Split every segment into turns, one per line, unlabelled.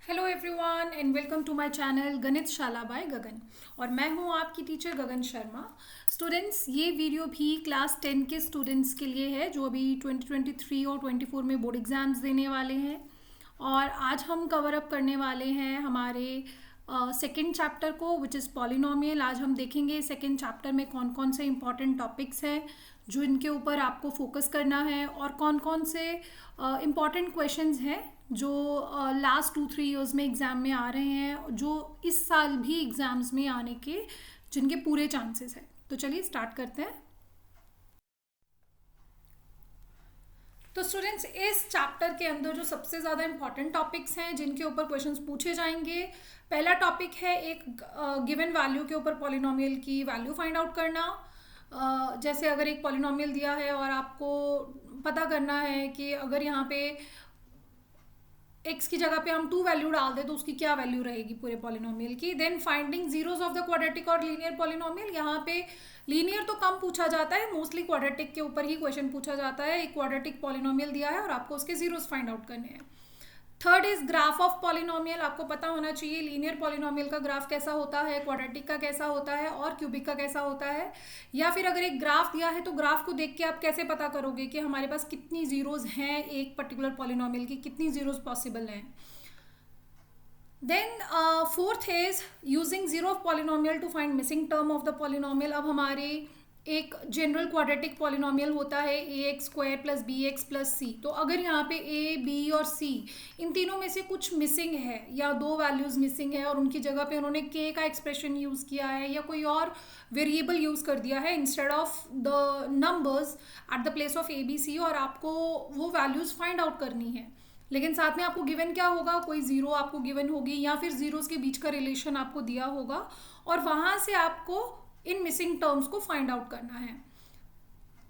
Hello everyone and welcome to my channel Ganit Shala by Gagan. और मैं हूं आपकी टीचर गगन शर्मा। स्टूडेंट्स, ये वीडियो भी क्लास 10 के स्टूडेंट्स के लिए है जो अभी 2023 और 24 में बोर्ड एग्जाम्स देने वाले हैं। और आज हम कवर अप करने वाले हैं हमारे सेकेंड चैप्टर को, विच इज़ पॉलिनोमियल। आज हम देखेंगे सेकेंड चैप्टर में कौन कौन से इंपॉर्टेंट टॉपिक्स हैं जो इनके ऊपर आपको फोकस करना है, और कौन कौन से इम्पॉर्टेंट क्वेश्चंस हैं जो लास्ट 2-3 ईयर्स में एग्ज़ाम में आ रहे हैं, जो इस साल भी एग्ज़ाम्स में आने के जिनके पूरे चांसेस हैं। तो चलिए स्टार्ट करते हैं। तो स्टूडेंट्स, इस चैप्टर के अंदर जो सबसे ज़्यादा इंपॉर्टेंट टॉपिक्स हैं जिनके ऊपर क्वेश्चंस पूछे जाएंगे, पहला टॉपिक है एक गिवन वैल्यू के ऊपर पॉलिनोमियल की वैल्यू फाइंड आउट करना। जैसे अगर एक पॉलिनोमियल दिया है और आपको पता करना है कि अगर यहाँ पे x की जगह पे हम 2 वैल्यू डाल दें तो उसकी क्या वैल्यू रहेगी पूरे पॉलिनोमियल की। Then finding zeros of the quadratic और लीनियर पॉलिनोमियल। यहाँ पे लीनियर तो कम पूछा जाता है, मोस्टली क्वाड्रेटिक के ऊपर ही क्वेश्चन पूछा जाता है। एक क्वाड्रेटिक पॉलिनोमियल दिया है और आपको उसके जीरोस फाइंड आउट करने हैं। Third is graph of polynomial. आपको पता होना चाहिए लीनियर पॉलिनोमियल का ग्राफ कैसा होता है, क्वाड्रेटिक का कैसा होता है और क्यूबिक का कैसा होता है। या फिर अगर एक ग्राफ दिया है तो ग्राफ को देख के आप कैसे पता करोगे कि हमारे पास कितनी जीरोज हैं एक पर्टिकुलर पॉलिनोमियल की, कितनी जीरोज पॉसिबल हैं। Then fourth is using zero of polynomial to find missing term of the polynomial. अब हमारे एक जनरल क्वाड्रेटिक पॉलिनोमियल होता है ax² + bx + c। तो अगर यहाँ पे a, b और c इन तीनों में से कुछ मिसिंग है या 2 वैल्यूज मिसिंग है और उनकी जगह पे उन्होंने k का एक्सप्रेशन यूज़ किया है या कोई और वेरिएबल यूज़ कर दिया है instead of the numbers at the place of a, b, c, और आपको वो वैल्यूज फाइंड आउट करनी है, लेकिन साथ में आपको गिवन क्या होगा, कोई जीरो आपको गिवन होगी या फिर जीरोस के बीच का रिलेशन आपको दिया होगा और वहाँ से आपको इन मिसिंग टर्म्स को फाइंड आउट करना है।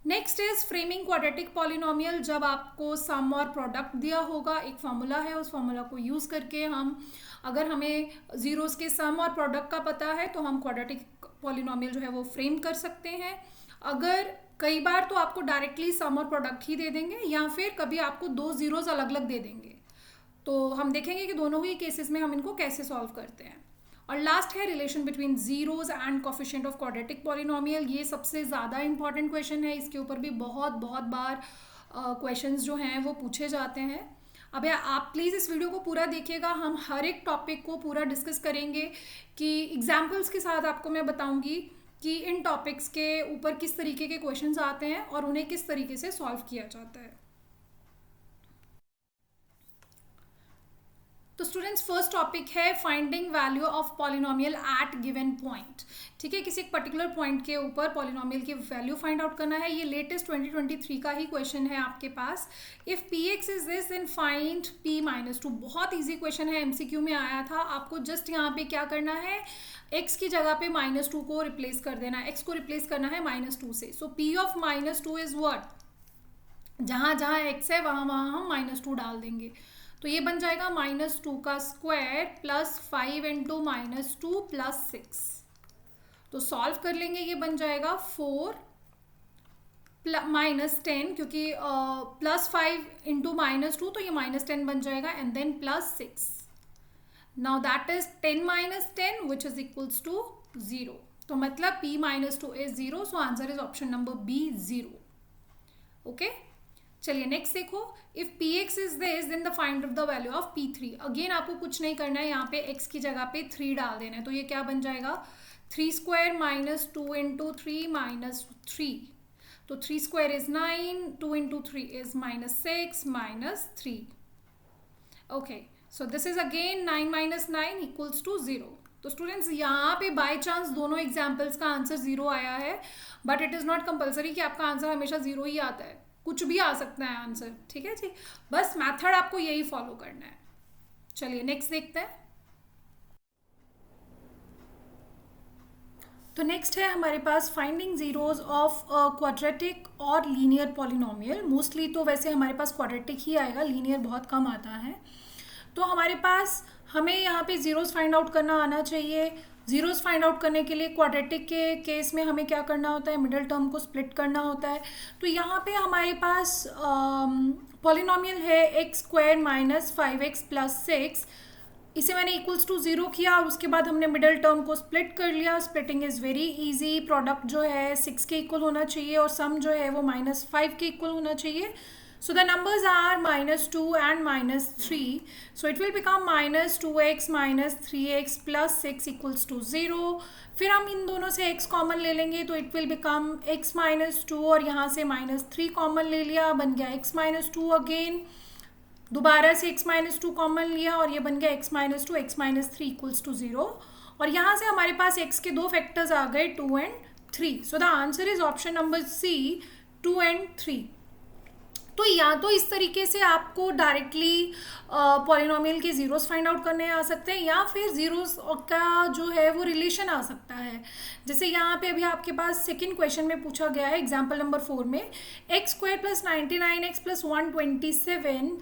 Next is framing quadratic polynomial. जब आपको सम और प्रोडक्ट दिया होगा, एक फॉर्मूला है, उस फॉर्मूला को यूज करके अगर हमें जीरोस के सम और प्रोडक्ट का पता है तो हम क्वाड्रेटिक पॉलिनोमियल जो है वो फ्रेम कर सकते हैं। अगर कई बार तो आपको डायरेक्टली सम और प्रोडक्ट ही दे देंगे या फिर कभी आपको 2 जीरोस अलग अलग दे देंगे, तो हम देखेंगे कि दोनों ही केसेस में हम इनको कैसे सॉल्व करते हैं। और लास्ट है relation between zeros and coefficient of quadratic polynomial. ये सबसे ज़्यादा इंपॉर्टेंट क्वेश्चन है, इसके ऊपर भी बहुत बार क्वेश्चंस जो हैं वो पूछे जाते हैं। अब आप प्लीज़ इस वीडियो को पूरा देखिएगा, हम हर एक टॉपिक को पूरा डिस्कस करेंगे कि एग्जाम्पल्स के साथ आपको मैं बताऊंगी कि इन टॉपिक्स के ऊपर किस तरीके के क्वेश्चंस आते हैं और उन्हें किस तरीके से सॉल्व किया जाता है। तो स्टूडेंट्स, फर्स्ट टॉपिक है finding value of polynomial at given point. ठीक है, किसी एक पर्टिकुलर पॉइंट के ऊपर पॉलिनोमियल की वैल्यू फाइंड आउट करना है। ये लेटेस्ट 2023 का ही क्वेश्चन है आपके पास। If px is this then find p-2। बहुत इजी क्वेश्चन है, एमसीक्यू में आया था। आपको जस्ट यहाँ पे क्या करना है, x की जगह पे -2 को रिप्लेस कर देना है, x को रिप्लेस करना है -2 से। सो p ऑफ -2 इज व्हाट, जहाँ जहाँ x है वहाँ वहाँ हम -2 डाल देंगे, तो ये बन जाएगा -2 का स्क्वायर प्लस 5 इंटू -2 प्लस 6। तो सॉल्व कर लेंगे, ये बन जाएगा 4 -10, क्योंकि +5 इंटू -2 तो ये -10 बन जाएगा, and then +6। Now that is 10 - 10 which is equals to 0। तो मतलब p-2 is 0, so answer is option number B 0। Okay, चलिए नेक्स्ट देखो। If px is this then the find of the value of p3। Again आपको कुछ नहीं करना है, यहाँ पे x की जगह पे 3 डाल देना है, तो ये क्या बन जाएगा, 3² -2 इंटू 3 -3। तो 3² is 9, 2 into 3 is -6 -3। Okay, so this is again 9 - 9 equals to 0। तो स्टूडेंट्स, यहाँ पे बाय चांस दोनों एग्जाम्पल्स का आंसर 0 आया है, but it is not compulsory कि आपका आंसर हमेशा 0 ही आता है, कुछ भी आ सकता है आंसर। ठीक है जी, बस मेथड आपको यही फॉलो करना है। चलिए नेक्स्ट देखते हैं। तो नेक्स्ट है हमारे पास फाइंडिंग जीरोज ऑफ क्वाड्रेटिक और लीनियर पॉलिनोमियल। मोस्टली तो वैसे हमारे पास क्वाड्रेटिक ही आएगा, लीनियर बहुत कम आता है। तो हमारे पास हमें यहाँ पे जीरोस फाइंड आउट करना आना चाहिए। जीरोस फाइंड आउट करने के लिए क्वाड्रेटिक के केस में हमें क्या करना होता है, मिडिल टर्म को स्प्लिट करना होता है। तो यहाँ पे हमारे पास पॉलिनोमियल है x² - 5x + 6 इसे मैंने इक्वल्स टू 0 किया और उसके बाद हमने मिडल टर्म को स्प्लिट कर लिया. Splitting is very easy. Product जो है 6 के इक्वल होना चाहिए और सम जो है वो -5 के इक्वल होना चाहिए. So the numbers are -2 and -3. So it will become -2x minus 3x plus 6 equals to 0. फिर हम इन दोनों से x कॉमन ले लेंगे तो it will become x -2 और यहाँ से -3 कॉमन ले लिया, बन गया x -2 अगेन. दोबारा से x -2 कॉमन लिया और ये बन गया x -2 x -3 इक्वल्स टू 0. और यहाँ से हमारे पास x के दो फैक्टर्स आ गए 2 and 3. So the answer is option number C 2 and 3. तो या तो इस तरीके से आपको डायरेक्टली पॉलिनोमियल के ज़ीरोस फाइंड आउट करने आ सकते हैं या फिर ज़ीरोस का जो है वो रिलेशन आ सकता है. जैसे यहाँ पे अभी आपके पास सेकंड क्वेश्चन में पूछा गया है एग्जांपल नंबर 4 में x² + 99x + 127.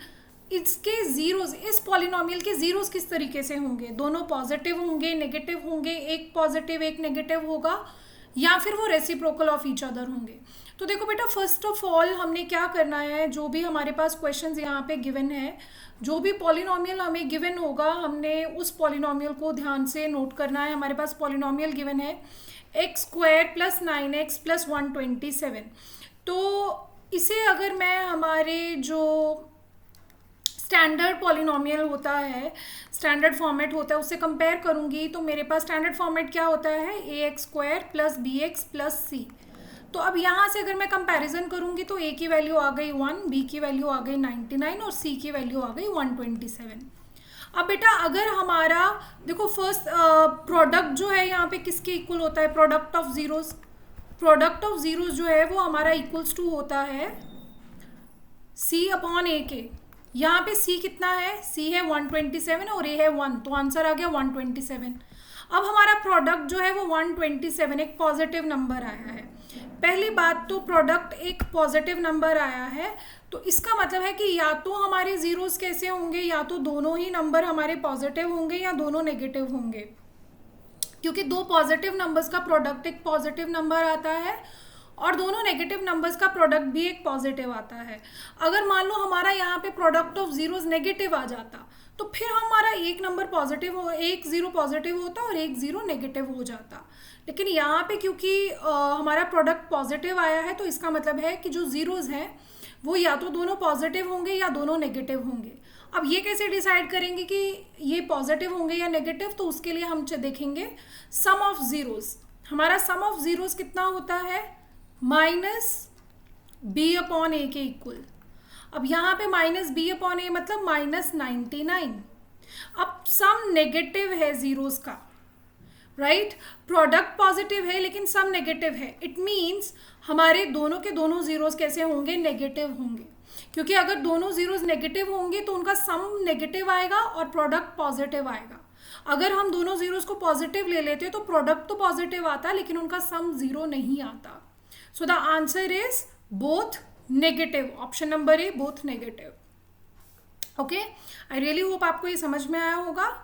इसके ज़ीरोस, इस पॉलिनोमियल के ज़ीरोस किस तरीके से होंगे? दोनों पॉजिटिव होंगे, नेगेटिव होंगे, एक पॉजिटिव एक नेगेटिव होगा, या फिर वो रेसिप्रोकल ऑफ ईच अदर होंगे. तो देखो बेटा, फर्स्ट ऑफ ऑल हमने क्या करना है, जो भी हमारे पास क्वेश्चंस यहाँ पे गिवन है, जो भी पॉलिनोमियल हमें गिवन होगा हमने उस पॉलिनोमियल को ध्यान से नोट करना है. हमारे पास पॉलिनोमियल गिवन है x² + 9x + 127. तो इसे अगर मैं हमारे जो स्टैंडर्ड पॉलिनोमियल होता है, स्टैंडर्ड फॉर्मेट होता है, उससे कंपेयर करूंगी तो मेरे पास स्टैंडर्ड फॉर्मेट क्या होता है, ax² + bx + c. तो अब यहाँ से अगर मैं कंपैरिजन करूंगी तो a की वैल्यू आ गई 1, b की वैल्यू आ गई 99 और c की वैल्यू आ गई 127. अब बेटा अगर हमारा देखो फर्स्ट प्रोडक्ट जो है यहाँ पे किसके इक्वल होता है, product of zeros. Product of zeros जो है वो हमारा इक्वल्स टू होता है c/a के. यहाँ पे c कितना है, c है 127 और a है 1, तो आंसर आ गया 127. अब हमारा प्रोडक्ट जो है वो 127 एक पॉजिटिव नंबर आया है. पहली बात तो प्रोडक्ट एक पॉजिटिव नंबर आया है तो इसका मतलब है कि या तो हमारे ज़ीरोस कैसे होंगे, या तो दोनों ही नंबर हमारे पॉजिटिव होंगे या दोनों नेगेटिव होंगे, क्योंकि दो पॉजिटिव नंबर्स का प्रोडक्ट एक पॉजिटिव नंबर आता है और दोनों नेगेटिव नंबर्स का प्रोडक्ट भी एक पॉजिटिव आता है. अगर मान लो हमारा यहाँ पे प्रोडक्ट ऑफ ज़ीरोस नेगेटिव आ जाता तो फिर हमारा एक नंबर पॉजिटिव हो, एक ज़ीरो पॉजिटिव होता और एक ज़ीरो नेगेटिव हो जाता. लेकिन यहाँ पे क्योंकि हमारा प्रोडक्ट पॉजिटिव आया है तो इसका मतलब है कि जो ज़ीरोज़ हैं वो या तो दोनों पॉजिटिव होंगे या दोनों नेगेटिव होंगे. अब ये कैसे डिसाइड करेंगे कि ये पॉजिटिव होंगे या नेगेटिव, तो उसके लिए हम देखेंगे सम ऑफ ज़ीरोज़. हमारा सम ऑफ ज़ीरोज़ कितना होता है, -b/a के इक्वल. अब यहाँ पे -b/a मतलब -99. अब सम नेगेटिव है ज़ीरोज़ का, राइट. प्रोडक्ट पॉजिटिव है लेकिन सम नेगेटिव है. इट मीन्स हमारे दोनों के दोनों ज़ीरोज़ कैसे होंगे, नेगेटिव होंगे, क्योंकि अगर दोनों ज़ीरोज़ नेगेटिव होंगे तो उनका सम नेगेटिव आएगा और प्रोडक्ट पॉजिटिव आएगा. अगर हम दोनों ज़ीरोज़ को पॉजिटिव ले लेते तो प्रोडक्ट तो पॉजिटिव आता लेकिन उनका सम ज़ीरो नहीं आता. सो the answer is both negative. Option number A, both negative. Okay, I really hope आपको ये समझ में आया होगा.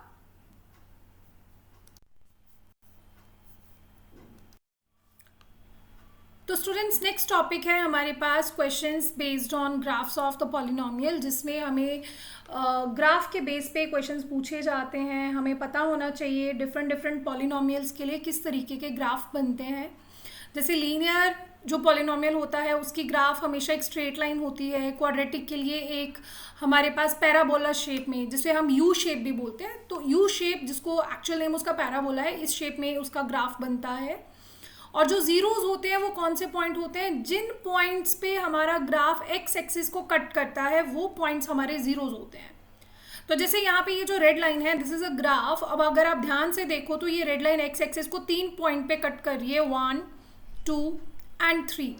तो स्टूडेंट्स, नेक्स्ट टॉपिक है हमारे पास questions based on graphs of the polynomial, जिसमें हमें ग्राफ के बेस पे क्वेश्चंस पूछे जाते हैं. हमें पता होना चाहिए डिफरेंट पॉलिनोमियल्स के लिए किस तरीके के ग्राफ बनते हैं. जैसे लीनियर जो पॉलिनोमियल होता है उसकी ग्राफ हमेशा एक स्ट्रेट लाइन होती है. क्वाड्रेटिक के लिए एक हमारे पास पैराबोला शेप में, जिसे हम यू शेप भी बोलते हैं, तो यू शेप जिसको एक्चुअल नेम उसका पैराबोला है, इस शेप में उसका ग्राफ बनता है. और जो ज़ीरोज़ होते हैं वो कौन से पॉइंट होते हैं, जिन पॉइंट्स पे हमारा ग्राफ एक्स एक्सिस को कट करता है वो पॉइंट्स हमारे ज़ीरोज़ होते हैं. तो जैसे यहाँ पे ये जो रेड लाइन है, दिस इज़ अ ग्राफ. अब अगर आप ध्यान से देखो तो ये रेड लाइन एक्स एक्सिस को 3 पॉइंट पे कट कर रही है, 1, 2 and 3,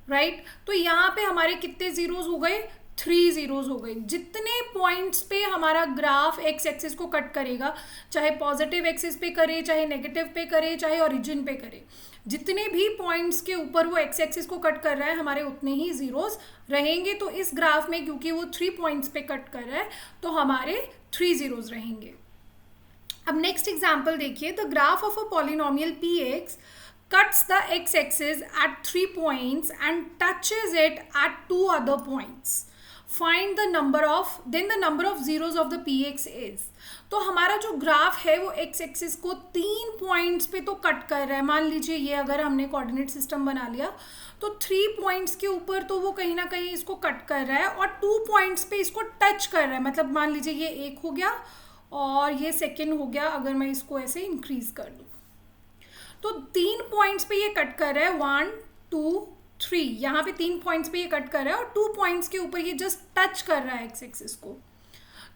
राइट. तो यहाँ पे हमारे कितने ज़ीरोज़ हो गए, 3 ज़ीरोज़ हो गए. जितने पॉइंट्स पे हमारा ग्राफ एक्स एक्सिस को कट करेगा, चाहे पॉजिटिव एक्सिस पे करे, चाहे नेगेटिव पे करे, चाहे ओरिजिन पे करे, जितने भी पॉइंट्स के ऊपर वो एक्स एक्सिस को कट कर रहा है हमारे उतने ही ज़ीरोज़ रहेंगे. तो इस ग्राफ में क्योंकि वो 3 पॉइंट्स पे कट कर रहा है तो हमारे 3 ज़ीरोज़ रहेंगे. अब नेक्स्ट एग्जाम्पल देखिए. The graph of a polynomial px cuts the x-axis at 3 points and touches it at 2 other points. Find the number of then the number of zeros of the P X is. तो हमारा जो graph है वो x axis को 3 points पे तो cut कर रहा है। मान लीजिए ये अगर हमने कोऑर्डिनेट सिस्टम बना लिया तो 3 पॉइंट्स के ऊपर तो वो कहीं ना कहीं इसको कट कर रहा है और 2 पॉइंट्स पे इसको टच कर रहा है। मतलब मान लीजिए ये एक हो गया और ये सेकेंड हो गया, अगर मैं इसको ऐसे इंक्रीज कर दूँ तो 3 पॉइंट्स पे ये कट कर रहा है, 1 2 3, यहाँ पे 3 पॉइंट्स पे ये कट कर रहा है और 2 पॉइंट्स के ऊपर ये जस्ट टच कर रहा है एक्स एक्सिस को।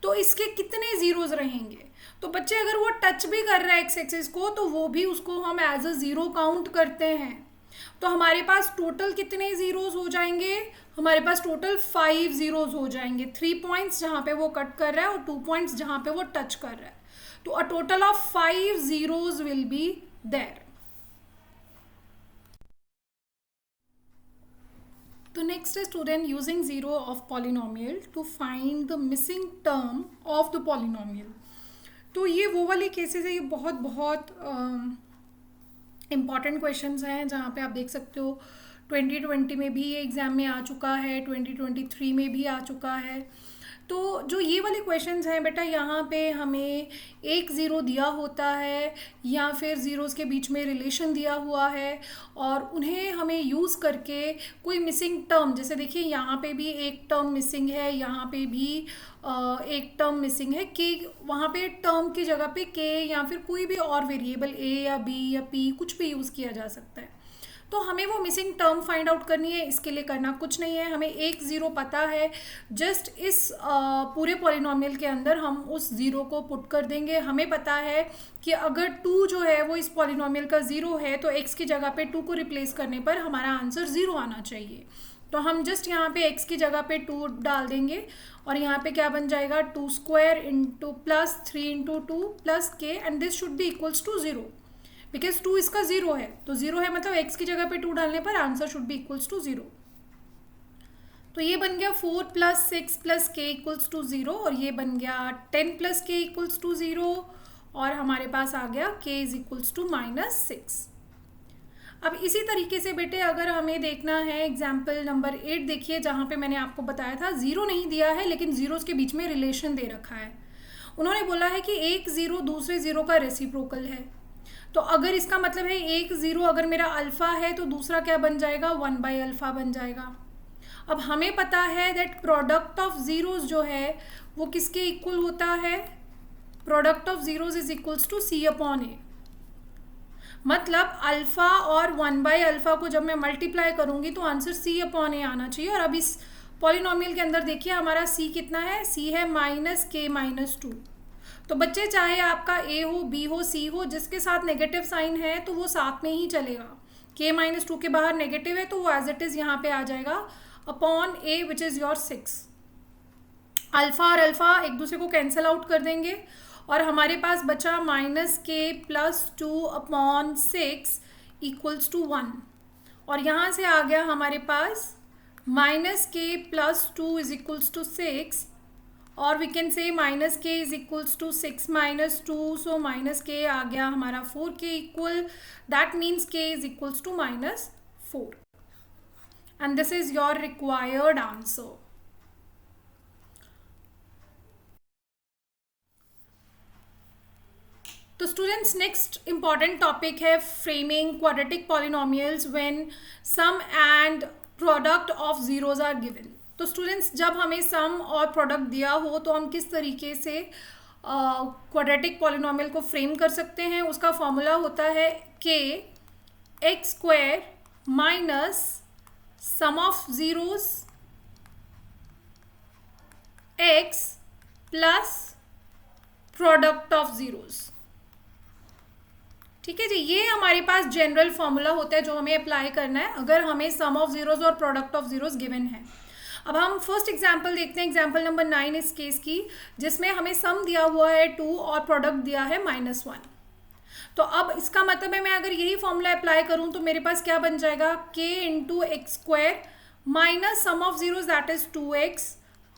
तो इसके कितने जीरोज रहेंगे? तो बच्चे अगर वो टच भी कर रहा है एक्स एक्सिस को तो वो भी उसको हम एज अ जीरो काउंट करते हैं। तो हमारे पास टोटल कितने जीरोज हो जाएंगे? हमारे पास टोटल 5 जीरोज हो जाएंगे। 3 पॉइंट्स जहाँ पे वो कट कर रहा है और 2 पॉइंट्स जहाँ पे वो टच कर रहा है। तो a total of 5 zeros will be there. तो नेक्स्ट है student using zero of polynomial to find the missing term of the polynomial. तो ये वो वाले केसेस है, ये बहुत बहुत इम्पॉर्टेंट क्वेश्चंस हैं जहाँ पे आप देख सकते हो 2020 में भी ये एग्ज़ाम में आ चुका है, 2023 में भी आ चुका है। तो जो ये वाले क्वेश्चंस हैं बेटा, यहाँ पे हमें एक ज़ीरो दिया होता है या फिर ज़ीरोज़ के बीच में रिलेशन दिया हुआ है और उन्हें हमें यूज़ करके कोई मिसिंग टर्म, जैसे देखिए यहाँ पे भी एक टर्म मिसिंग है, यहाँ पे भी एक टर्म मिसिंग है कि वहाँ पे टर्म की जगह पे के या फिर कोई भी और वेरिएबल ए या बी या पी कुछ भी यूज़ किया जा सकता है। तो हमें वो मिसिंग टर्म फाइंड आउट करनी है। इसके लिए करना कुछ नहीं है, हमें एक ज़ीरो पता है, जस्ट इस पूरे पॉलिनोमियल के अंदर हम उस ज़ीरो को पुट कर देंगे। हमें पता है कि अगर 2 जो है वो इस पॉलिनोमियल का ज़ीरो है तो x की जगह पे 2 को रिप्लेस करने पर हमारा आंसर 0 आना चाहिए। तो हम जस्ट यहाँ पे x की जगह पे 2 डाल देंगे और यहाँ पे क्या बन जाएगा 2 square into plus 3 into 2 plus k and this should be equals to 0 because 2 इसका 0 है। तो 0 है मतलब x की जगह पे 2 डालने पर answer should be equals to 0। तो ये बन गया 4 plus 6 plus K equals to 0 और ये बन गया 10 प्लस के इक्वल्स टू 0 और हमारे पास आ गया k इज इक्वल्स टू -6। अब इसी तरीके से बेटे अगर हमें देखना है एग्जाम्पल नंबर 8 देखिए, जहाँ पे मैंने आपको बताया था 0 नहीं दिया है लेकिन जीरोस के बीच में रिलेशन दे रखा है। उन्होंने बोला है कि एक ज़ीरो दूसरे ज़ीरो का रेसिप्रोकल है। तो अगर इसका मतलब है एक ज़ीरो अगर मेरा अल्फ़ा है तो दूसरा क्या बन जाएगा 1/अल्फ़ा बन जाएगा। अब हमें पता है दैट प्रोडक्ट ऑफ ज़ीरोज़ जो है वो किसके इक्वल होता है? Product of zeros is equals to c/a। मतलब अल्फ़ा और 1/अल्फ़ा को जब मैं मल्टीप्लाई करूँगी तो आंसर c/a आना चाहिए। और अब इस पॉलिनोमियल के अंदर देखिए हमारा c कितना है? c है -k-2। तो बच्चे चाहे आपका a हो b हो c हो, जिसके साथ नेगेटिव साइन है तो वो साथ में ही चलेगा। k-2 के बाहर नेगेटिव है तो वो एज इट इज़ यहाँ पे आ जाएगा upon a which is your 6। Alpha और अल्फ़ा एक दूसरे को कैंसिल आउट कर देंगे और हमारे पास बचा -k+2/6 इक्वल्स टू 1 और यहाँ से आ गया हमारे पास -k+2 इज इक्वल्स टू 6 और we can say -k is equals to 6 - 2, so -k आ गया हमारा 4k equal, that means k is equals to -4 and this is your required answer. तो स्टूडेंट्स नेक्स्ट इंपॉर्टेंट टॉपिक है framing quadratic polynomials when sum and product of zeros are given. तो students जब हमें सम और product दिया हो तो हम किस तरीके से क्वाड्रेटिक पॉलिनोमियल को फ्रेम कर सकते हैं? उसका फॉर्मूला होता है k x² minus sum of zeros x plus product of zeros. ठीक है जी, ये हमारे पास जनरल फॉर्मूला होता है जो हमें अप्लाई करना है अगर हमें सम ऑफ जीरोज और प्रोडक्ट ऑफ जीरोज गिवन है। अब हम फर्स्ट एग्जांपल देखते हैं, एग्जांपल नंबर 9 इस केस की, जिसमें हमें सम दिया हुआ है 2 और प्रोडक्ट दिया है -1। तो अब इसका मतलब है मैं अगर यही फॉर्मूला अप्लाई करूं तो मेरे पास क्या बन जाएगा k into x² minus sum of zeros that is 2x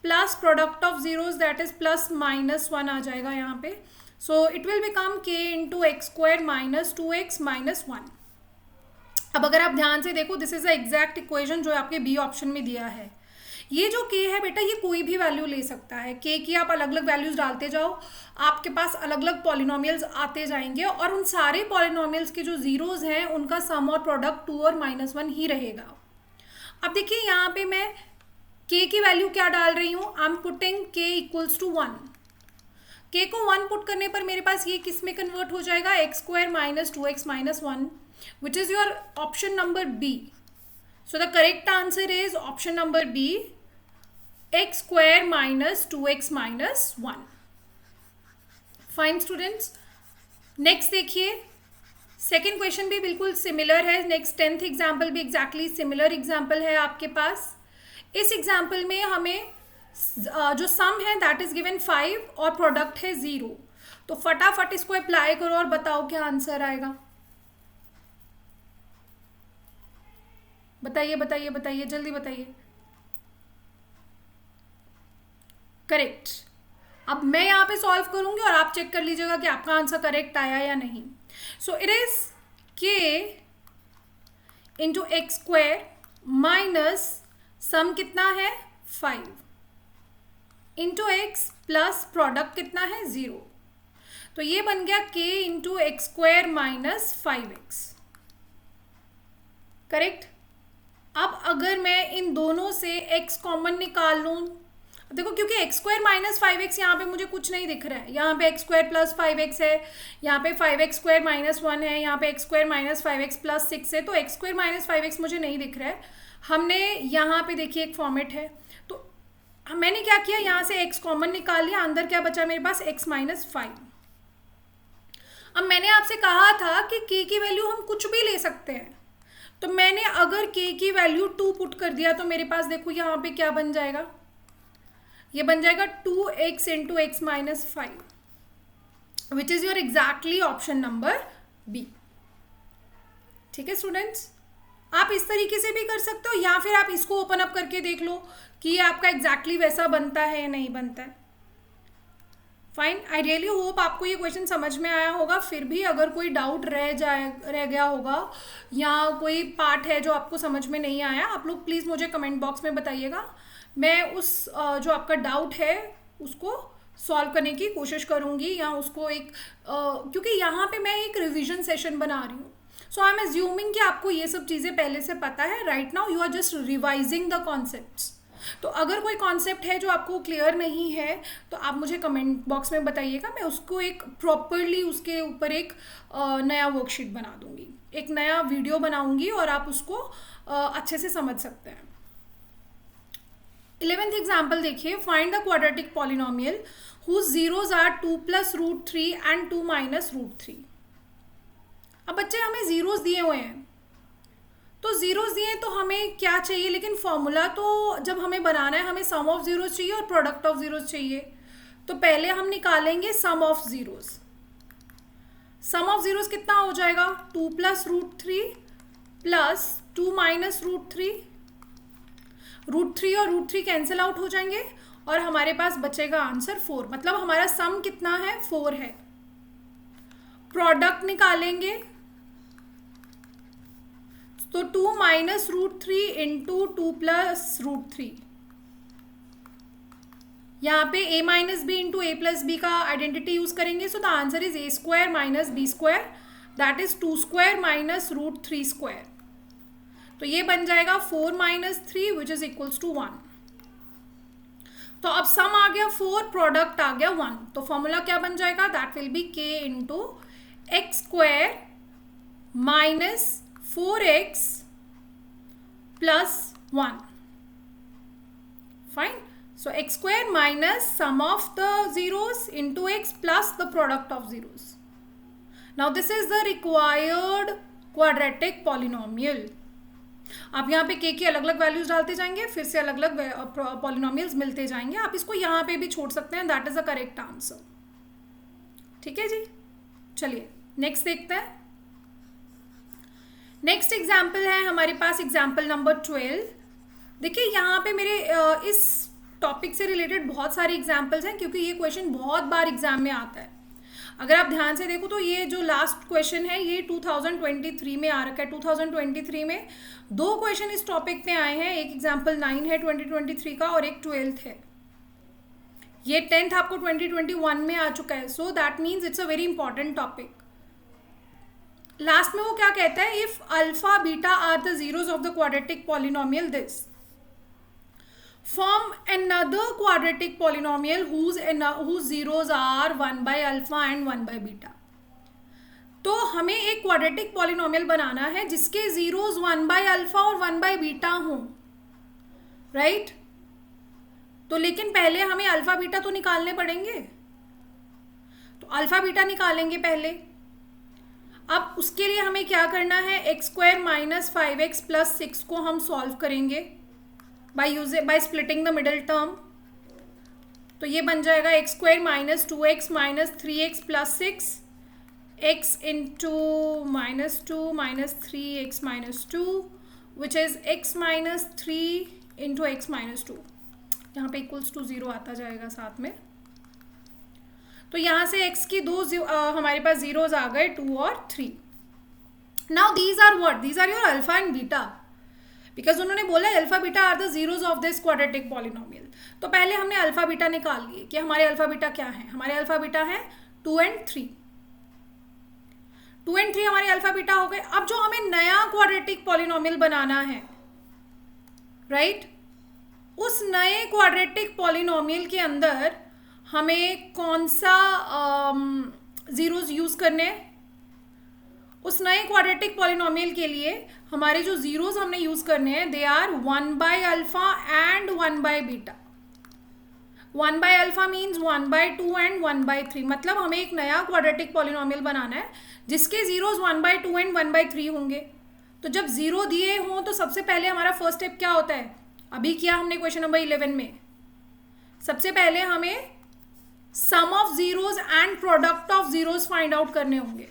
plus product of zeros that is +-1 आ जाएगा यहाँ पे। So it will become k into x² minus 2x minus 1। अब अगर आप ध्यान से देखो this is the exact equation जो आपके बी ऑप्शन में दिया है। ये जो k है बेटा ये कोई भी वैल्यू ले सकता है, k की आप अलग अलग वैल्यूज डालते जाओ, आपके पास अलग अलग पॉलिनोमियल्स आते जाएंगे और उन सारे पॉलिनोमियल्स के जो जीरोज हैं उनका सम और प्रोडक्ट 2 और -1 ही रहेगा। अब देखिए यहाँ पे मैं k की वैल्यू क्या डाल रही हूँ, I am putting k equals to 1। k को 1 पुट करने पर मेरे पास ये किस में कन्वर्ट हो जाएगा, x² - 2x - 1, which is your option number B. So the correct answer is option number B, x² - 2x - 1. Fine students. Next देखिए, सेकेंड क्वेश्चन भी बिल्कुल सिमिलर है। नेक्स्ट 10th एग्जाम्पल भी एग्जैक्टली सिमिलर एग्जाम्पल है आपके पास। इस एग्जाम्पल में हमें जो सम है दैट इज गिवन 5 और प्रोडक्ट है 0। तो फटाफट इसको अप्लाई करो और बताओ क्या आंसर आएगा। बताइए बताइए बताइए, जल्दी बताइए। करेक्ट। अब मैं यहाँ पे सॉल्व करूंगी और आप चेक कर लीजिएगा कि आपका आंसर करेक्ट आया या नहीं। So it is k into x² minus sum कितना है 5 इंटू x प्लस प्रोडक्ट कितना है 0। तो ये बन गया k into x² minus 5x। Correct. अब अगर मैं इन दोनों से x कॉमन निकाल लूँ, देखो क्योंकि x² माइनस 5x यहाँ पे मुझे कुछ नहीं दिख रहा है, यहाँ पे x² प्लस 5x है, यहाँ पे 5x² माइनस 1 है, यहाँ पे x² माइनस 5x प्लस 6 है, तो x² माइनस 5x मुझे नहीं दिख रहा है। हमने यहाँ पे देखिए एक फॉर्मेट है, तो मैंने क्या किया, यहाँ से x कॉमन निकाल लिया, अंदर क्या बचा मेरे पास x माइनस 5। अब मैंने आपसे कहा था कि k की वैल्यू हम कुछ भी ले सकते हैं, तो मैंने अगर k की वैल्यू 2 पुट कर दिया तो मेरे पास देखो यहाँ पे क्या बन जाएगा, ये बन जाएगा 2x into x minus 5 which is your exactly option number B. ठीक है स्टूडेंट्स, आप इस तरीके से भी कर सकते हो या फिर आप इसको ओपन अप करके देख लो कि ये आपका एग्जैक्टली वैसा बनता है या नहीं बनता है। फाइन, आई रियली होप आपको ये क्वेश्चन समझ में आया होगा। फिर भी अगर कोई डाउट रह गया होगा या कोई पार्ट है जो आपको समझ में नहीं आया, आप लोग प्लीज़ मुझे कमेंट बॉक्स में बताइएगा। मैं उस जो आपका डाउट है उसको सॉल्व करने की कोशिश करूँगी, या उसको एक क्योंकि यहाँ पे मैं एक रिविजन सेशन बना रही हूँ, सो आई एम एज्यूमिंग कि आपको ये सब चीज़ें पहले से पता है। Right now you are just revising the concepts. तो अगर कोई कॉन्सेप्ट है जो आपको क्लियर नहीं है तो आप मुझे कमेंट बॉक्स में बताइएगा, मैं उसको एक प्रॉपरली उसके ऊपर एक नया वर्कशीट बना दूंगी, एक नया वीडियो बनाऊंगी और आप उसको अच्छे से समझ सकते हैं। 11th एग्जाम्पल देखिए, find the quadratic polynomial whose zeros are 2 + √3 and 2 - √3। अब बच्चे हमें जीरोज दिए हुए हैं, तो जीरोज दिए तो हमें क्या चाहिए, लेकिन फॉर्मूला तो जब हमें बनाना है हमें सम ऑफ जीरोज चाहिए और प्रोडक्ट ऑफ जीरोज चाहिए। तो पहले हम निकालेंगे sum of zeros. Sum of zeros कितना हो जाएगा, 2 + √3 प्लस 2 - √3। √3 और √3 कैंसिल आउट हो जाएंगे और हमारे पास बचेगा आंसर 4। मतलब हमारा सम कितना है, 4 है। प्रोडक्ट निकालेंगे तो 2 - √3 इंटू 2 + √3। यहाँ पे a - b into a + b का आइडेंटिटी यूज करेंगे, सो the answer is a² - b² that is 2² - √3²। तो ये बन जाएगा 4 - 3 विच इज इक्वल्स टू 1। तो अब सम आ गया 4, प्रोडक्ट आ गया 1, तो फॉर्मूला क्या बन जाएगा, that will be k into x² minus 4x plus 1। Fine, so x² minus sum of the zeros into x plus the product of zeros. Now this is the required quadratic polynomial. आप यहाँ पे k की अलग अलग values डालते जाएंगे, फिर से अलग अलग पॉलिनोमियल्स मिलते जाएंगे। आप इसको यहाँ पे भी छोड़ सकते हैं, that is the correct answer. ठीक है जी, चलिए नेक्स्ट देखते हैं। नेक्स्ट एग्जाम्पल है हमारे पास एग्जाम्पल नंबर 12। देखिए यहाँ पे मेरे इस टॉपिक से रिलेटेड बहुत सारे एग्जाम्पल्स हैं क्योंकि ये क्वेश्चन बहुत बार एग्जाम में आता है। अगर आप ध्यान से देखो तो ये जो लास्ट क्वेश्चन है ये 2023 में आ रखा है। 2023 में 2 क्वेश्चन इस टॉपिक पे आए हैं, एक एग्जाम्पल 9 है 2023 का और एक 12th है। ये 10th आपको 2021 में आ चुका है, so that means it's a very important topic. Last में वो क्या कहता है, if alpha beta are the zeros of the quadratic polynomial this form another quadratic polynomial whose zeros are 1 by alpha and 1 by beta। तो हमें एक quadratic polynomial बनाना है जिसके जीरोज 1 by अल्फा और 1 by बीटा हों, राइट? तो लेकिन पहले हमें अल्फा बीटा तो निकालने पड़ेंगे, तो अल्फा बीटा निकालेंगे पहले। अब उसके लिए हमें क्या करना है, x square minus 5x plus 6 को हम सॉल्व करेंगे by splitting the middle term. तो ये बन जाएगा x square minus 2x minus 3x plus 6 x into -2 minus 3x minus 2 which is x minus 3 into x minus 2। यहाँ पे इक्वल्स टू 0 आता जाएगा साथ में। तो यहाँ से x की दो हमारे पास जीरोज आ गए 2 और 3। Now these are what, these are your alpha and beta, because उन्होंने बोला alpha beta are the zeros of this quadratic polynomial. तो पहले हमने अल्फा बीटा निकाल लिए कि हमारे अल्फा बीटा क्या है। हमारे अल्फा बीटा है 2 and 3। 2 and 3 हमारे अल्फा बीटा हो गए। अब जो हमें नया क्वाड्रेटिक पॉलिनोमियल बनाना है, राइट, उस नए क्वाड्रेटिक पॉलिनोमियल के अंदर हमें कौन सा जीरोज यूज करने हैं। उस नए क्वाड्रेटिक पॉलिनोमियल के लिए हमारे जो जीरोज हमने यूज करने हैं they are 1 by alpha and 1 by beta. 1 by alpha means 1 by 2 and 1 by 3। मतलब हमें एक नया क्वाड्रेटिक पॉलिनोमियल बनाना है जिसके जीरोज 1 by 2 एंड 1 by 3 होंगे। तो जब जीरो दिए हों तो सबसे पहले हमारा फर्स्ट स्टेप क्या होता है, अभी किया हमने क्वेश्चन नंबर 11 में। सबसे पहले हमें sum of zeros and product of zeros find out करने होंगे,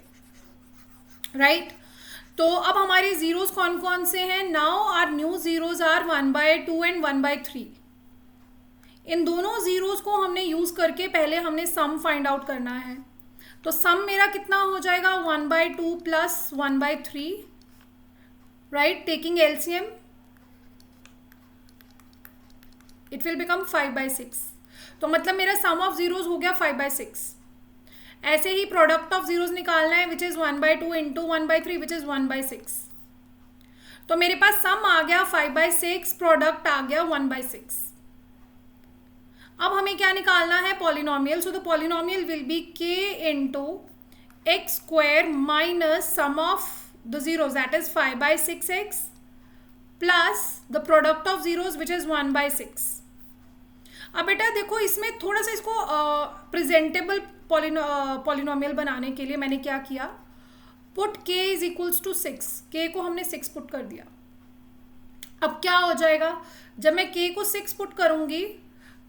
राइट? तो अब हमारे जीरोज कौन कौन से हैं, now are new zeros are 1 by 2 and 1 by 3। इन दोनों जीरोज को हमने यूज करके पहले हमने सम फाइंड आउट करना है। तो सम मेरा कितना हो जाएगा 1 by 2 plus 1 by 3, right? Taking LCM it will become 5 by 6। तो मतलब मेरा सम ऑफ जीरोज हो गया 5 by 6। ऐसे ही प्रोडक्ट ऑफ जीरोज निकालना है which is 1 by 2 into 1 by 3 which is 1 by 6। तो मेरे पास सम आ गया 5 by 6, प्रोडक्ट आ गया 1 by 6। अब हमें क्या निकालना है, polynomial. So the polynomial will be k into x square minus sum of the zeros that is 5 by 6x plus the product of zeros which is 1 by 6। अब बेटा देखो इसमें थोड़ा सा इसको प्रेजेंटेबल पॉलिनोमियल बनाने के लिए मैंने क्या किया, put k is equals to 6। k को हमने 6 पुट कर दिया। अब क्या हो जाएगा, जब मैं k को 6 पुट करूंगी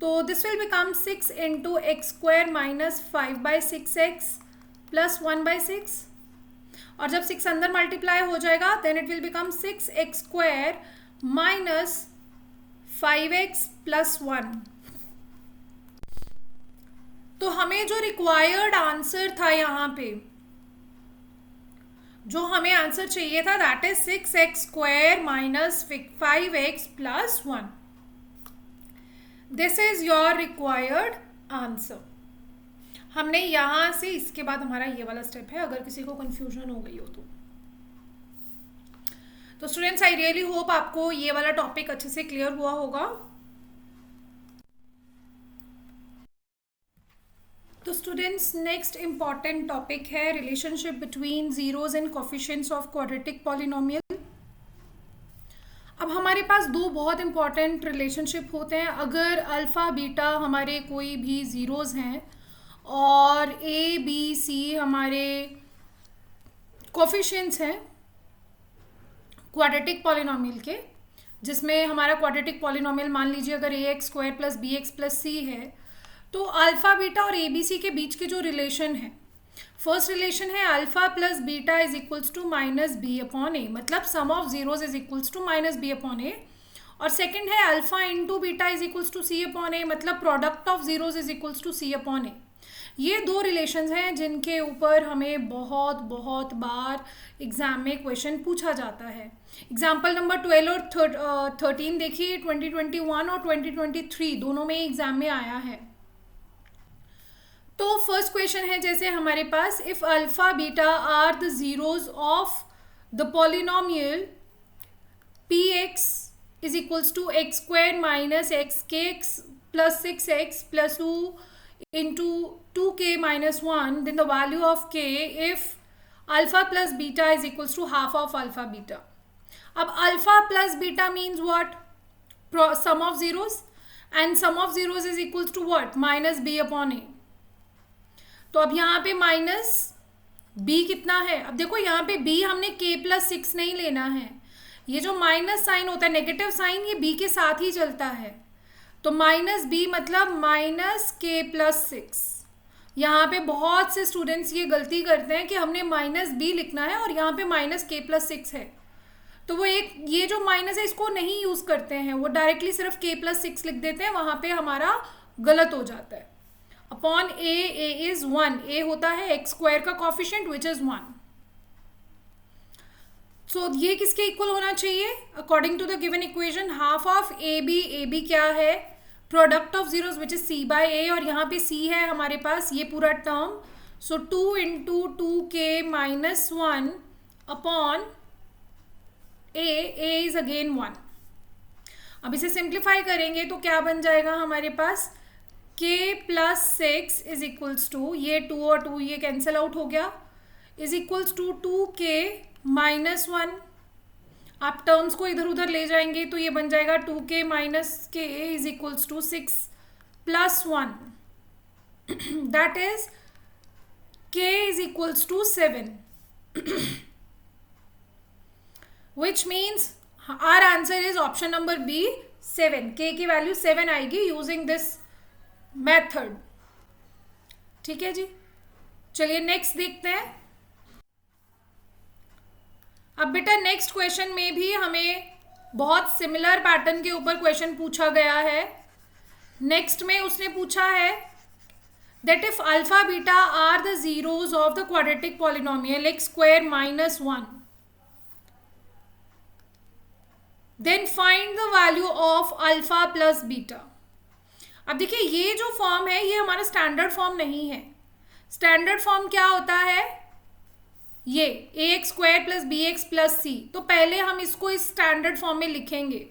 तो this will become 6 into x square minus 5 by 6x plus 1 by 6। और जब 6 अंदर मल्टीप्लाई हो जाएगा then it will become 6x square minus 5x plus 1। तो हमें जो रिक्वायर्ड आंसर था यहाँ पे, जो हमें आंसर चाहिए था that is 6x square minus 5x plus 1। This is your required answer. हमने यहाँ से, इसके बाद हमारा ये वाला स्टेप है, अगर किसी को कंफ्यूजन हो गई हो तो स्टूडेंट्स आई रियली होप आपको ये वाला टॉपिक अच्छे से क्लियर हुआ होगा। तो स्टूडेंट्स नेक्स्ट इंपॉर्टेंट टॉपिक है relationship between zeros and coefficients of quadratic polynomial. अब हमारे पास दो बहुत इंपॉर्टेंट रिलेशनशिप होते हैं। अगर अल्फ़ा बीटा हमारे कोई भी ज़ीरोज़ हैं और ए बी सी हमारे कोफिशिएंट्स हैं क्वाड्रेटिक पॉलिनोमियल के, जिसमें हमारा क्वाड्रेटिक पॉलिनोमियल मान लीजिए अगर a x square plus b x plus c है, तो अल्फ़ा बीटा और ए बी सी के बीच के जो रिलेशन है, फर्स्ट रिलेशन है alpha plus beta is equals to minus B upon a, मतलब sum of zeros is equals to minus B upon a. और सेकंड है alpha into beta is equals to C upon a, मतलब product of zeros is equals to C upon a. ये दो relations हैं जिनके ऊपर हमें बहुत बहुत बार एग्जाम में क्वेश्चन पूछा जाता है. एग्जाम्पल नंबर 12 और 13 देखिए. 2021 और 2023 दोनों में एग्जाम में आया है. तो फर्स्ट क्वेश्चन है जैसे हमारे पास, if alpha beta are the zeros of the polynomial p x is equals to x square minus xk plus 6x plus 2 into 2k minus 1, then the value of k if alpha plus beta is equals to half of alpha beta. अब alpha plus beta means what? Sum of zeros, and sum of zeros is equals to what? minus b upon a. तो अब यहाँ पे minus b कितना है? अब देखो यहाँ पे b हमने k plus 6 नहीं लेना है. ये जो माइनस साइन होता है, नेगेटिव साइन, ये b के साथ ही चलता है. तो माइनस b मतलब माइनस k प्लस 6. यहाँ पे बहुत से स्टूडेंट्स ये गलती करते हैं कि हमने माइनस b लिखना है और यहाँ पे माइनस k प्लस 6 है. तो वो एक ये जो माइनस है इसको नहीं यूज़ करते हैं, वो डायरेक्टली सिर्फ k प्लस 6 लिख देते हैं. वहाँ पे हमारा गलत हो जाता है. Upon a is 1. a होता है एक्स स्क्वायर का कॉफिशिएंट विच इज़ 1. सो ये किसके इक्वल होना चाहिए? According to the given equation half of a b क्या है? Product of zeros which is c by a, और यहाँ पे सी है हमारे पास ये पूरा term. So 2 into 2k minus 1 upon a is again 1. अब इसे सिंप्लीफाई करेंगे तो क्या बन जाएगा हमारे पास? k plus 6 is equals to, ये 2 और 2 ये कैंसिल आउट हो गया, is equals to 2k minus 1. आप टर्म्स को इधर उधर ले जाएंगे तो ये बन जाएगा 2k minus k is equals to 6 plus 1. That is k is equals to 7. Which means our answer is option number B 7. k की वैल्यू 7 आएगी यूजिंग दिस मेथड. ठीक है जी, चलिए नेक्स्ट देखते हैं. अब बेटा नेक्स्ट क्वेश्चन में भी हमें बहुत सिमिलर पैटर्न के ऊपर क्वेश्चन पूछा गया है. नेक्स्ट में उसने पूछा है that if alpha beta are the zeros of the quadratic polynomial X square minus 1, then find the value of alpha plus beta. अब देखिए ये जो फॉर्म है ये हमारा स्टैंडर्ड फॉर्म नहीं है. स्टैंडर्ड फॉर्म क्या होता है? ये a x square plus b x plus c. तो पहले हम इसको इस स्टैंडर्ड फॉर्म में लिखेंगे.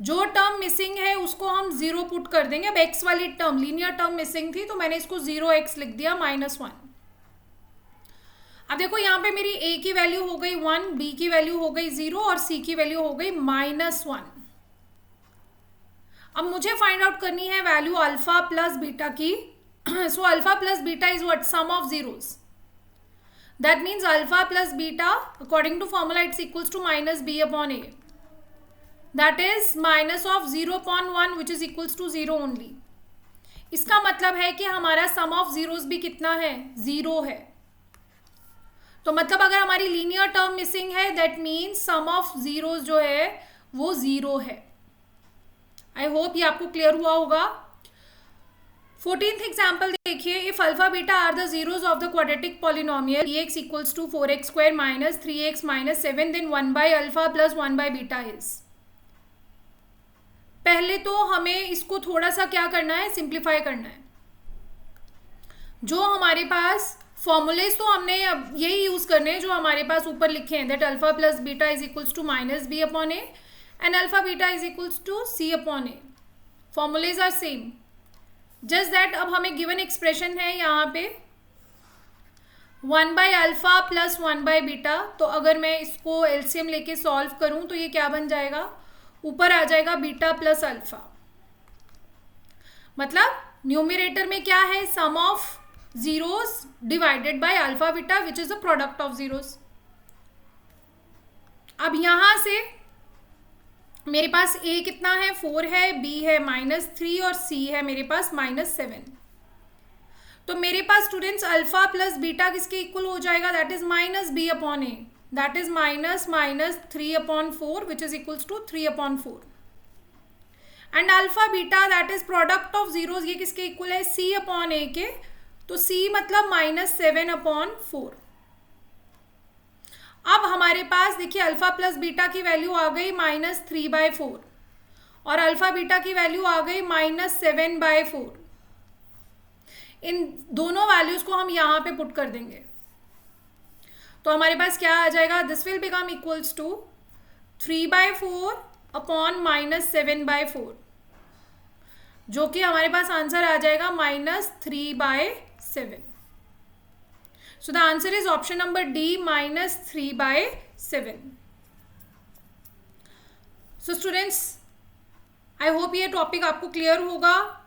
जो टर्म मिसिंग है उसको हम 0 पुट कर देंगे. अब एक्स वाली टर्म, लीनियर टर्म मिसिंग थी तो मैंने इसको 0x लिख दिया माइनस 1. अब देखो यहाँ पे मेरी a की वैल्यू हो गई 1, b की वैल्यू हो गई 0 और c की वैल्यू हो गई माइनस 1. अब मुझे फाइंड आउट करनी है वैल्यू अल्फा प्लस बीटा की. So alpha plus beta is what? Sum of zeros. That means alpha plus beta according to formula it's equals to minus b upon a. That is minus of 0 upon 1 which is equals to 0 only. इसका मतलब है कि हमारा sum of zeros भी कितना है? 0 है. तो मतलब अगर हमारी linear term missing है that means sum of zeros जो है वो 0 है. I hope ये आपको clear हुआ होगा. 14th एग्जाम्पल देखिए. If alpha beta are the zeros of the quadratic polynomial x equals to 4x square minus 3x minus 7, then 1 by alpha plus 1 by beta is. पहले तो हमें इसको थोड़ा सा क्या करना है? सिंप्लीफाई करना है. जो हमारे पास फॉर्मूलेज तो हमने अब यही यूज करने हैं जो हमारे पास ऊपर लिखे हैं, that alpha plus beta is equals to minus B upon A and alpha beta is equals to C upon A. Formulae are same. Just that अब हमें गिवन एक्सप्रेशन है यहाँ पे 1 by alpha plus 1 by beta. तो अगर मैं इसको LCM लेके सॉल्व करूँ तो ये क्या बन जाएगा? ऊपर आ जाएगा बीटा प्लस अल्फा. मतलब न्यूमरेटर में क्या है? Sum of zeros divided by alpha beta which is the product of zeros. अब यहाँ से मेरे पास a कितना है? 4 है, b है -3 और c है मेरे पास -7. तो मेरे पास स्टूडेंट्स अल्फा प्लस बीटा किसके इक्वल हो जाएगा? That is minus b upon a. That is minus 3 upon 4 which is equals to 3 upon 4. And alpha beta that is product of zeros, ये किसके इक्वल है? c अपॉन a के. तो c मतलब -7/4। अब हमारे पास देखिए अल्फा प्लस बीटा की वैल्यू आ गई -3/4 और अल्फा बीटा की वैल्यू आ गई -7/4। इन दोनों वैल्यूज को हम यहां पे पुट कर देंगे तो हमारे पास क्या आ जाएगा, this will become equals to 3/4/-7/4, जो कि हमारे पास आंसर आ जाएगा -3/7। So the answer is option number D, -3/7। So students, I hope ये टॉपिक आपको क्लियर होगा।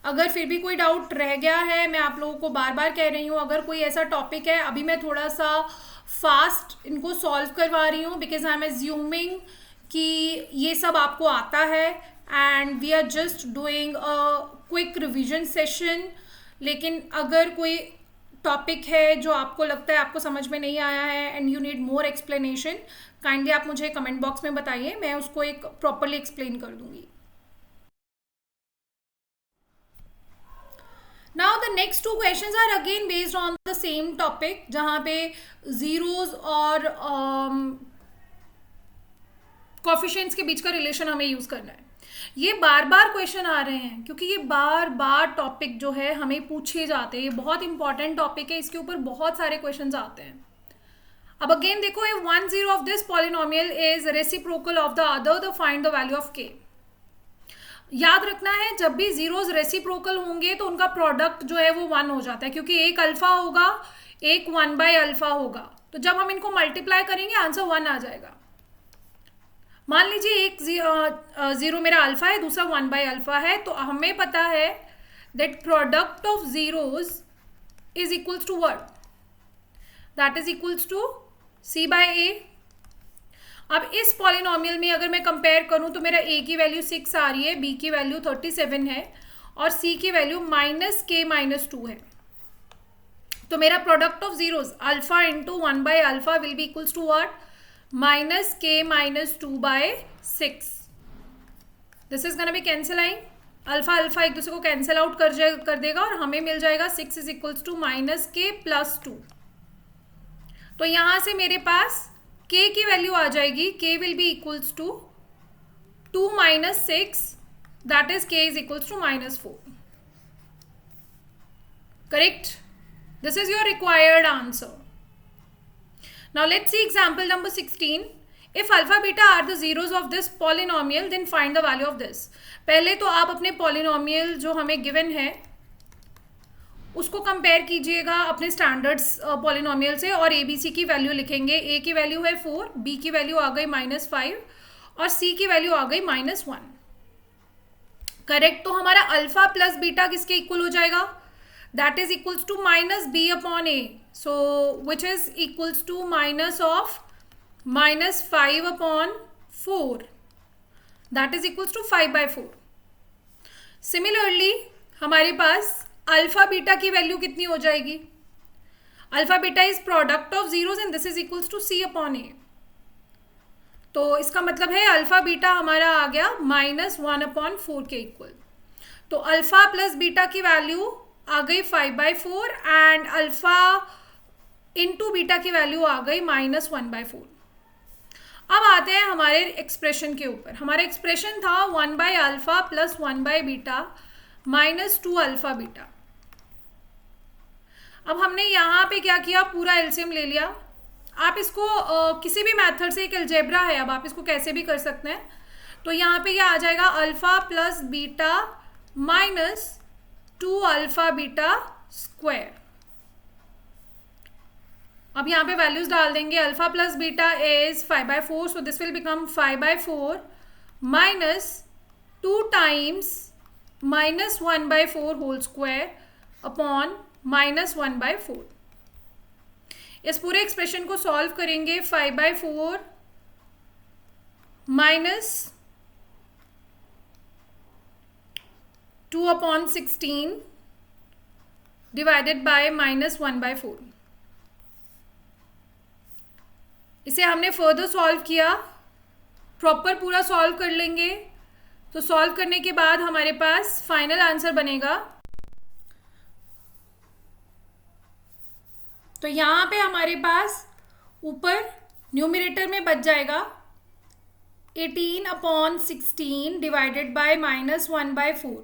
अगर फिर भी कोई डाउट रह गया है, मैं आप लोगों को बार बार कह रही हूँ, अगर कोई ऐसा टॉपिक है, अभी मैं थोड़ा सा फास्ट इनको सॉल्व करवा रही हूँ बिकॉज आई एम एज्यूमिंग कि ये सब आपको आता है and we are just doing a quick revision session. लेकिन अगर कोई टॉपिक है जो आपको लगता है आपको समझ में नहीं आया है and you need more explanation, kindly आप मुझे कमेंट बॉक्स में बताइए, मैं उसको एक प्रॉपरली एक्सप्लेन कर दूंगी। Now the next two questions are again based on the same topic, जहाँ पे zeros और coefficients के बीच का रिलेशन हमें यूज करना है। ये बार बार क्वेश्चन आ रहे हैं क्योंकि ये बार बार टॉपिक जो है हमें पूछे जाते हैं, ये बहुत इंपॉर्टेंट टॉपिक है, इसके ऊपर बहुत सारे क्वेश्चन आते हैं। अब अगेन देखो, if one zero of this polynomial is reciprocal of the other, तो find the value of k। याद रखना है जब भी जीरोज रेसिप्रोकल होंगे तो उनका प्रोडक्ट जो है वो 1 हो जाता है, क्योंकि एक अल्फा होगा एक 1/अल्फा होगा, तो जब हम इनको मल्टीप्लाई करेंगे आंसर 1 आ जाएगा। मान लीजिए एक जीरो मेरा अल्फा है, दूसरा 1/अल्फा है, तो हमें पता है that product of zeros is equals to what, that is equals to c/a। अब इस पॉलिनोमियल में अगर मैं कंपेयर करूं तो मेरा a की वैल्यू 6 आ रही है, b की वैल्यू 37 है और c की वैल्यू -k-2 है। तो मेरा product of zeros alpha into 1/अल्फा will be equals to what, -k-2/6। This is gonna be cancelling, alpha alpha एक दूसरे को कैंसिल आउट कर देगा और हमें मिल जाएगा 6 इज इक्वल्स टू -k+2। तो यहां से मेरे पास k की वैल्यू आ जाएगी, k will be equals to 2 - 6, that is k is equals to -4। Correct, this is your required answer. Now let's see example number 16। If alpha beta are the zeros of this polynomial then find the value of this. पहले तो आप अपने polynomial जो हमें given है उसको compare कीजिएगा अपने स्टैंडर्ड्स पॉलिनोमियल से और ABC की वैल्यू लिखेंगे। A की वैल्यू है 4, B की वैल्यू आ गई -5 और C की वैल्यू आ गई -1। करेक्ट, तो हमारा अल्फा प्लस बीटा किसके इक्वल हो जाएगा, that is equals to -b/a, so which is equals to -5/4, that is equals to 5/4। Similarly हमारे पास अल्फा बीटा की वैल्यू कितनी हो जाएगी, alpha beta is product of zeros and this is equals to c/a। तो इसका मतलब है अल्फा बीटा हमारा आ गया -1/4 के इक्वल। तो अल्फा प्लस बीटा की वैल्यू आ गई 5/4 एंड अल्फा इंटू बीटा की वैल्यू आ गई -1/4। अब आते हैं हमारे एक्सप्रेशन के ऊपर। हमारा एक्सप्रेशन था 1/अल्फा प्लस 1/बीटा -2 अल्फा बीटा। अब हमने यहाँ पे क्या किया, पूरा एलसीएम ले लिया। आप इसको किसी भी मेथड से, एक अलजेब्रा है, अब आप इसको कैसे भी कर सकते हैं। तो यहाँ पे क्या आ जाएगा, alpha plus beta -2 alpha beta square. अब यहाँ पे वैल्यूज डाल देंगे, alpha plus beta is 5/4, so this will become 5/4 -2 times -1/4 whole square upon -1/4। इस पूरे एक्सप्रेशन को सॉल्व करेंगे, 5/4 -2/16 डिवाइडेड बाय -1/4। इसे हमने फर्दर सॉल्व किया, प्रॉपर पूरा सॉल्व कर लेंगे। तो सॉल्व करने के बाद हमारे पास फाइनल आंसर बनेगा तो यहाँ पे हमारे पास ऊपर न्यूमरेटर में बच जाएगा 18/16 डिवाइडेड बाय -1/4,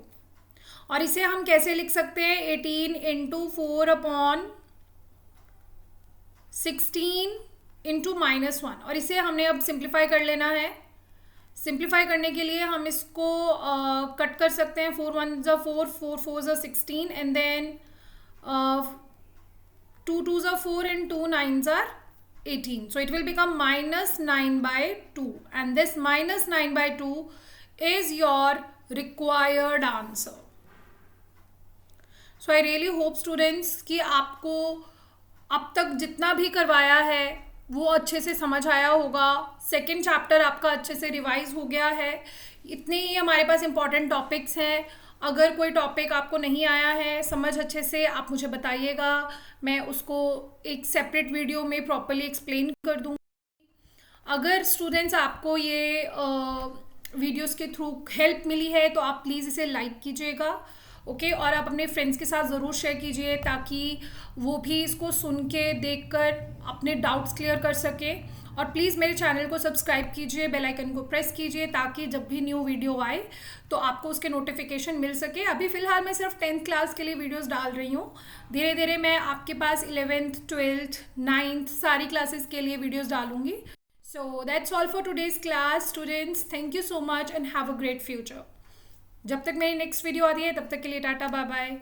और इसे हम कैसे लिख सकते हैं, 18 इंटू 4/16 इंटू -1, और इसे हमने अब सिंप्लीफाई कर लेना है। सिंप्लीफाई करने के लिए हम इसको कट कर सकते हैं, 4 1 ज़ा 4, 4 4 ज़ा 16, एंड देन 2 2 ज़ा 4 एंड 2 9 ज़ा 18. So it will become -9/2, and this -9/2 is your required answer. So I really hope students कि आपको अब तक जितना भी करवाया है वो अच्छे से समझ आया होगा। सेकेंड चैप्टर आपका अच्छे से रिवाइज हो गया है। इतने ही हमारे पास इंपॉर्टेंट टॉपिक्स हैं। अगर कोई टॉपिक आपको नहीं आया है समझ अच्छे से, आप मुझे बताइएगा, मैं उसको एक सेपरेट वीडियो में प्रॉपर्ली एक्सप्लेन कर दूँगी। अगर स्टूडेंट्स आपको ये वीडियोस के थ्रू हेल्प मिली है तो आप प्लीज़ इसे लाइक कीजिएगा, ओके, और आप अपने फ्रेंड्स के साथ ज़रूर शेयर कीजिए ताकि वो भी इसको सुन के देखकर अपने डाउट्स क्लियर कर सके। और प्लीज़ मेरे चैनल को सब्सक्राइब कीजिए, बेल आइकन को प्रेस कीजिए ताकि जब भी न्यू वीडियो आए तो आपको उसके नोटिफिकेशन मिल सके। अभी फ़िलहाल मैं सिर्फ 10th क्लास के लिए वीडियोस डाल रही हूँ, धीरे धीरे मैं आपके पास 11th 12th 9th सारी क्लासेस के लिए वीडियोज़ डालूँगी। So that's all for today's class students, thank you so much and have a great future. जब तक मेरी नेक्स्ट वीडियो आ रही है तब तक के लिए टाटा बाय बाय।